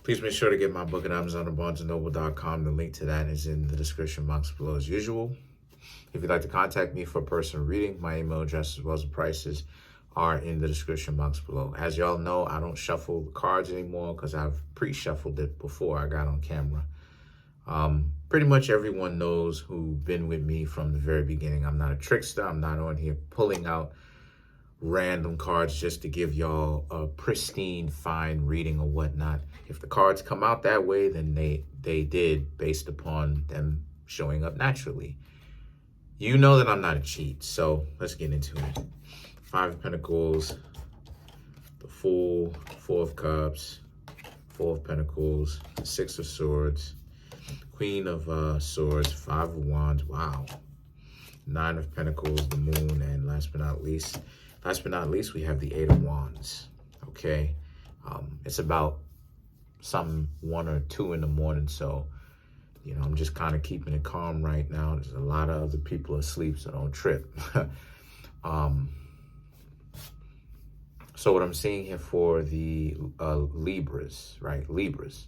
Please make sure to get my book at Amazon or BarnesandNoble.com. The link to that is in the description box below as usual. If you'd like to contact me for a personal reading, my email address as well as the prices are in the description box below. As y'all know, I don't shuffle the cards anymore because I've pre-shuffled it before I got on camera. Pretty much everyone knows who's been with me from the very beginning. I'm not a trickster. I'm not on here pulling out random cards just to give y'all a pristine, fine reading or whatnot. If the cards come out that way, then they did based upon them showing up naturally. You know that I'm not a cheat, so let's get into it. 5 of Pentacles, the Fool, 4 of Cups, 4 of Pentacles, 6 of Swords, Queen of Swords, 5 of Wands, wow. 9 of Pentacles, the Moon, and last but not least, we have the 8 of Wands, okay? It's about something 1 or 2 in the morning, so, you know, I'm just kind of keeping it calm right now. There's a lot of other people asleep, so don't trip. So what I'm seeing here for the Libras, right? Libras.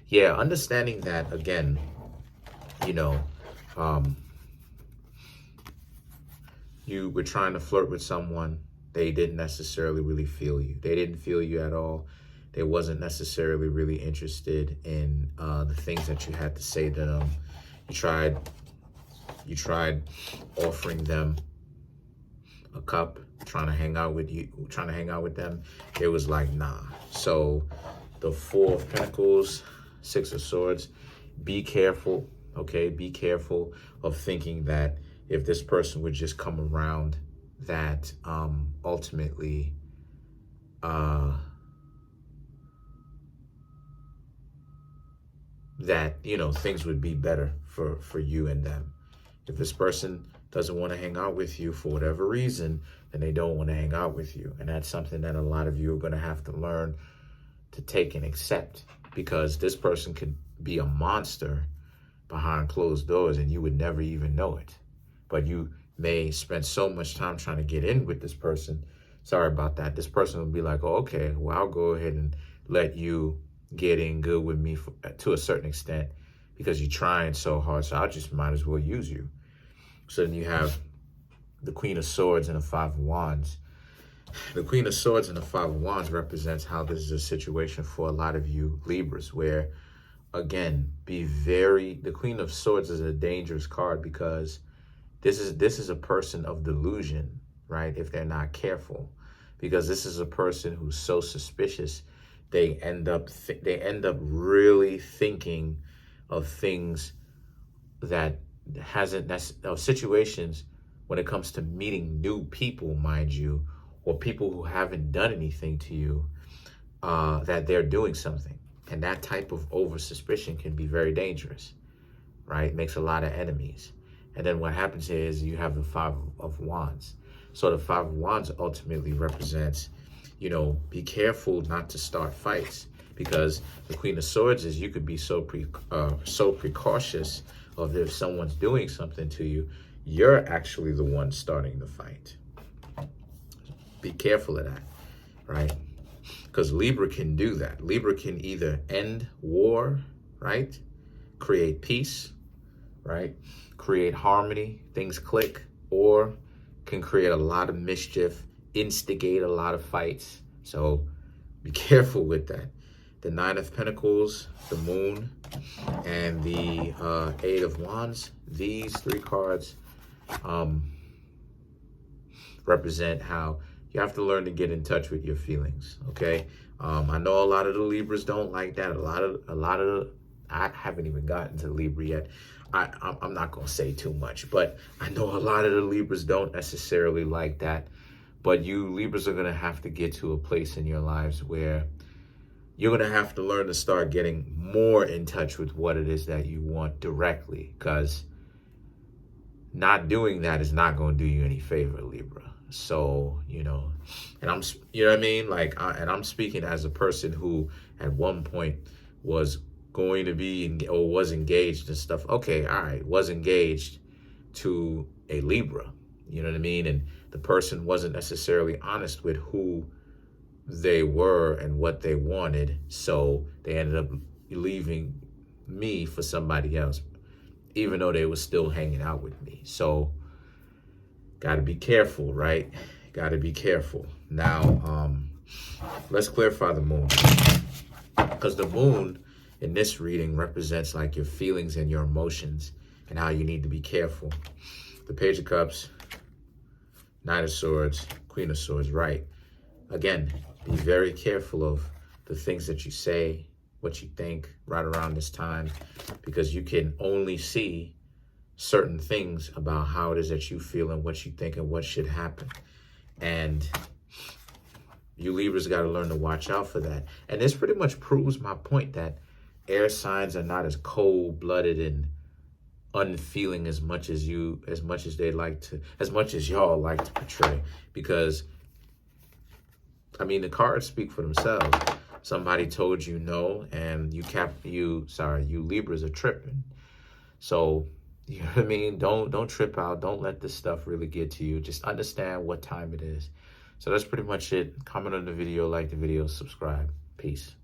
Yeah, understanding that, again, you know, you were trying to flirt with someone. They didn't necessarily really feel you. They didn't feel you at all. They wasn't necessarily really interested in the things that you had to say to them. You tried offering them a cup, trying to hang out with them. It was like, nah. So the 4 of Pentacles, 6 of Swords, be careful, okay? Be careful of thinking that if this person would just come around, that ultimately that, you know, things would be better for you and them. If this person doesn't want to hang out with you for whatever reason, then they don't want to hang out with you. And that's something that a lot of you are going to have to learn to take and accept, because this person could be a monster behind closed doors and you would never even know it. But you may spend so much time trying to get in with this person. Sorry about that. This person will be like, oh, okay, well, I'll go ahead and let you get in good with me to a certain extent because you're trying so hard. So I just might as well use you. So then you have the Queen of Swords and the 5 of Wands. The Queen of Swords and the 5 of Wands represents how this is a situation for a lot of you Libras, where, again, the Queen of Swords is a dangerous card because this is a person of delusion, right? If they're not careful, because this is a person who's so suspicious, they end up really thinking of things that of situations when it comes to meeting new people, mind you, or people who haven't done anything to you, that they're doing something. And that type of over suspicion can be very dangerous, right? Makes a lot of enemies. And then what happens is you have the 5 of Wands. So the 5 of Wands ultimately represents, you know, be careful not to start fights, because the Queen of Swords is you could be so precautious of if someone's doing something to you, you're actually the one starting the fight. Be careful of that, right? Because Libra can do that. Libra can either end war, right? Create peace, right? Create harmony, things click, or can create a lot of mischief, instigate a lot of fights. So be careful with that. The 9 of Pentacles, the Moon, and the 8 of Wands, these 3 cards represent how you have to learn to get in touch with your feelings, okay? I know a lot of the Libras don't like that. I haven't even gotten to Libra yet. I'm not going to say too much, but I know a lot of the Libras don't necessarily like that. But you Libras are going to have to get to a place in your lives where you're going to have to learn to start getting more in touch with what it is that you want directly, because not doing that is not going to do you any favor, Libra. So, you know, and you know what I mean? Like, and I'm speaking as a person who at one point was going to be or was engaged and stuff. Okay, all right, was engaged to a Libra. You know what I mean? And the person wasn't necessarily honest with who they were and what they wanted. So they ended up leaving me for somebody else, even though they were still hanging out with me. So got to be careful, right? Got to be careful. Now, let's clarify the moon, because the moon in this reading represents like your feelings and your emotions and how you need to be careful. The Page of Cups, Knight of Swords, Queen of Swords, right? Again, be very careful of the things that you say, what you think right around this time, because you can only see certain things about how it is that you feel and what you think and what should happen. And you Libras got to learn to watch out for that. And this pretty much proves my point that air signs are not as cold-blooded and unfeeling as much as y'all like to portray. Because I mean, the cards speak for themselves. Somebody told you no, and you Libras are tripping. So, you know what I mean? Don't trip out. Don't let this stuff really get to you. Just understand what time it is. So that's pretty much it. Comment on the video, like the video, subscribe. Peace.